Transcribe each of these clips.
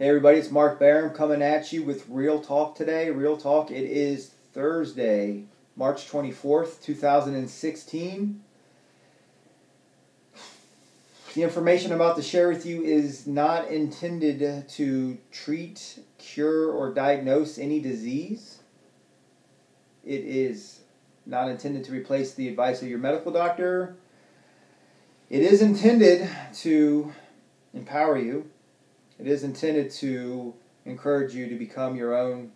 Hey everybody, it's Mark Barham coming at you with Real Talk today. Real Talk, it is Thursday, March 24th, 2016. The information I'm about to share with you is not intended to treat, cure, or diagnose any disease. It is not intended to replace the advice of your medical doctor. It is intended to empower you. It is intended to encourage you to become your own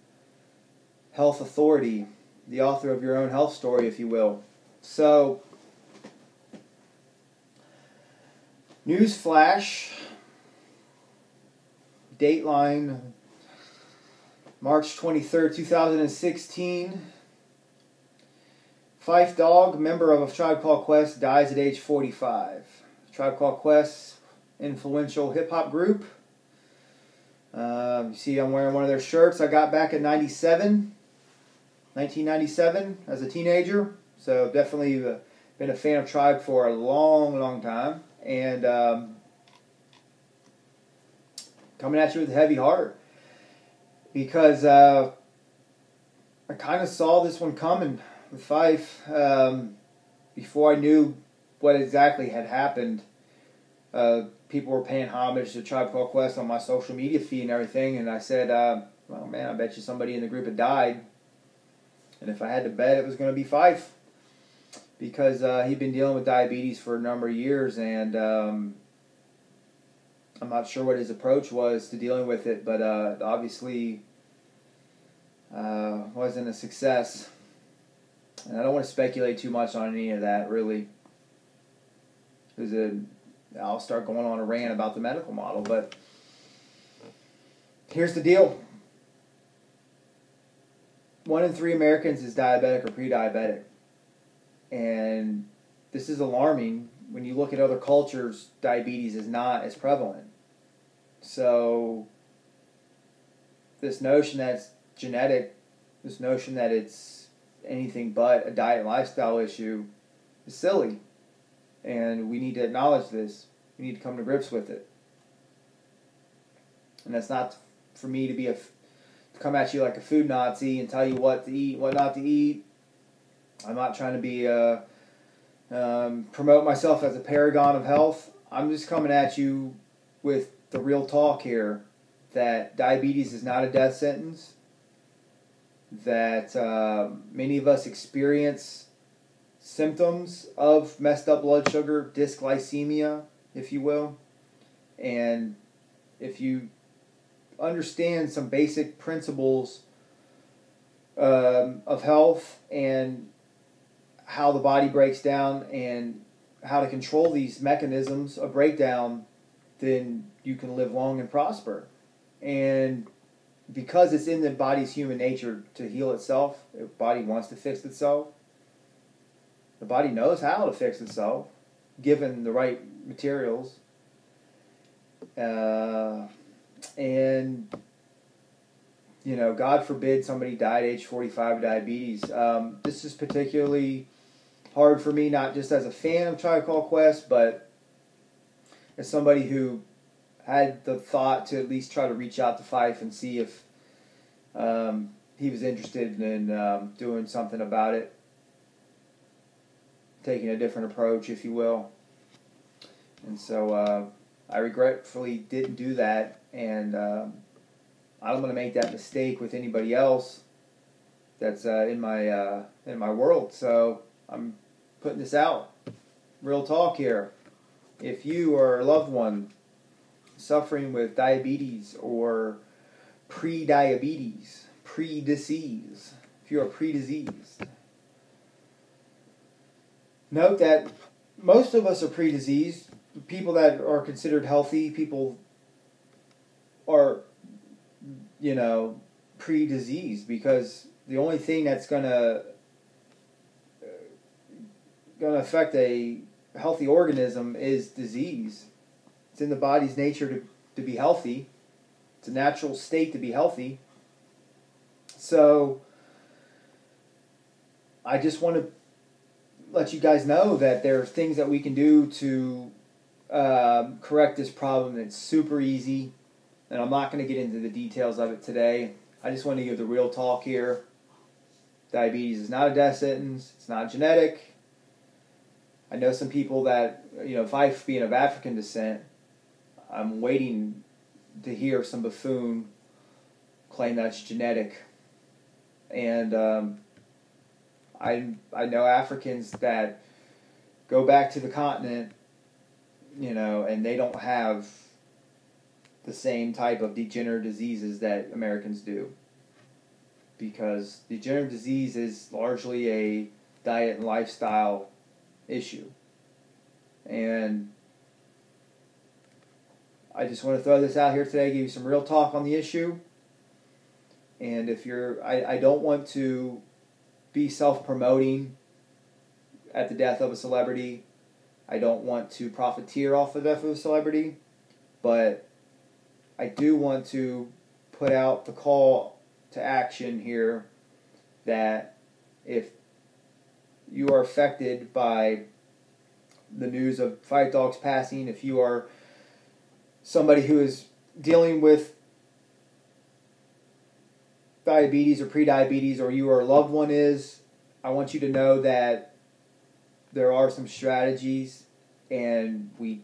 health authority, the author of your own health story, if you will. So, news flash, dateline, March 23rd, 2016. Phife Dawg, member of a Tribe Called Quest, dies at age 45. Tribe Called Quest, influential hip-hop group. You see I'm wearing one of their shirts I got back in 1997 as a teenager. So definitely been a fan of Tribe for a long, long time. And coming at you with a heavy heart. Because I kind of saw this one coming with Phife before I knew what exactly had happened. People were paying homage to Tribe Called Quest on my social media feed and everything, and I said, well, man, I bet you somebody in the group had died. And if I had to bet, it was going to be Phife. Because he'd been dealing with diabetes for a number of years, and I'm not sure what his approach was to dealing with it, but obviously wasn't a success. And I don't want to speculate too much on any of that, really. Because I'll start going on a rant about the medical model, but here's the deal. 1 in 3 Americans is diabetic or pre-diabetic. And this is alarming. When you look at other cultures, diabetes is not as prevalent. So this notion that it's genetic, this notion that it's anything but a diet and lifestyle issue is silly. And we need to acknowledge this. We need to come to grips with it. And that's not for me to come at you like a food Nazi and tell you what to eat, what not to eat. I'm not trying to be promote myself as a paragon of health. I'm just coming at you with the real talk here, that diabetes is not a death sentence, that many of us experience symptoms of messed up blood sugar, dysglycemia, if you will. And if you understand some basic principles of health and how the body breaks down and how to control these mechanisms of breakdown, then you can live long and prosper. And because it's in the body's human nature to heal itself, the body wants to fix itself. The body knows how to fix itself, given the right materials. And, you know, God forbid somebody died at age 45 of diabetes. This is particularly hard for me, not just as a fan of Tribe Called Quest, but as somebody who had the thought to at least try to reach out to Phife and see if he was interested in doing something about it. Taking a different approach, if you will. And so I regretfully didn't do that, and I don't want to make that mistake with anybody else that's in my world. So I'm putting this out. Real talk here. If you or a loved one suffering with diabetes or pre-diabetes, pre-disease, if you are pre-diseased, note that most of us are pre-diseased. People that are considered healthy, people are, you know, pre-diseased, because the only thing that's gonna affect a healthy organism is disease. It's in the body's nature to be healthy. It's a natural state to be healthy. So I just want to let you guys know that there are things that we can do to correct this problem. It's super easy. and I'm not going to get into the details of it today. I just want to give the real talk here. Diabetes is not a death sentence. It's not genetic. I know some people that, Phife being of African descent, I'm waiting to hear some buffoon claim that's genetic. And I know Africans that go back to the continent, and they don't have the same type of degenerative diseases that Americans do. Because degenerative disease is largely a diet and lifestyle issue. And I just want to throw this out here today, give you some real talk on the issue. And if I don't want to be self-promoting at the death of a celebrity. I don't want to profiteer off the death of a celebrity. But I do want to put out the call to action here that if you are affected by the news of Phife Dawg's passing, if you are somebody who is dealing with diabetes or prediabetes, or your loved one is, I want you to know that there are some strategies, and we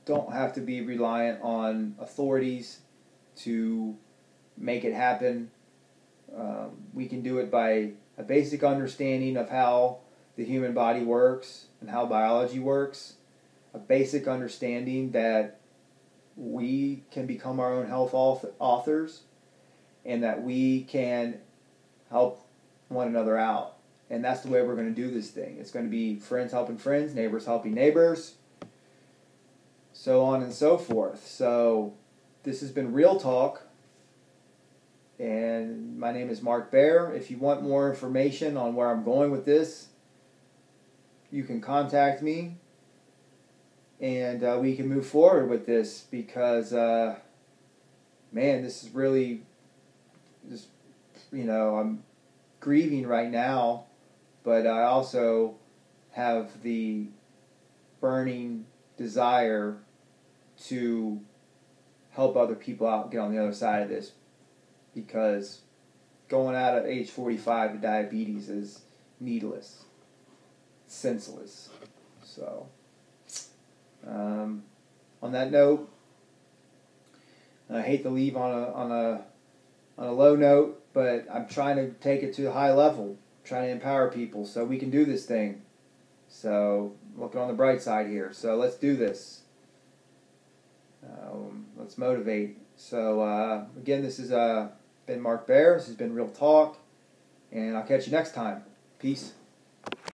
don't have to be reliant on authorities to make it happen. We can do it by a basic understanding of how the human body works and how biology works, a basic understanding that we can become our own health authors, and that we can help one another out. And that's the way we're going to do this thing. It's going to be friends helping friends, neighbors helping neighbors, so on and so forth. So this has been Real Talk, and my name is Mark Bear. If you want more information on where I'm going with this, you can contact me, and we can move forward with this, because, man, this is really just, I'm grieving right now, but I also have the burning desire to help other people out, get on the other side of this, because going out at age 45 to diabetes is needless, senseless. So, on that note, I hate to leave on a low note, but I'm trying to take it to a high level, trying to empower people so we can do this thing. So, looking on the bright side here. So, let's do this. Let's motivate. So, again, this has been Mark Bear. This has been Real Talk, and I'll catch you next time. Peace.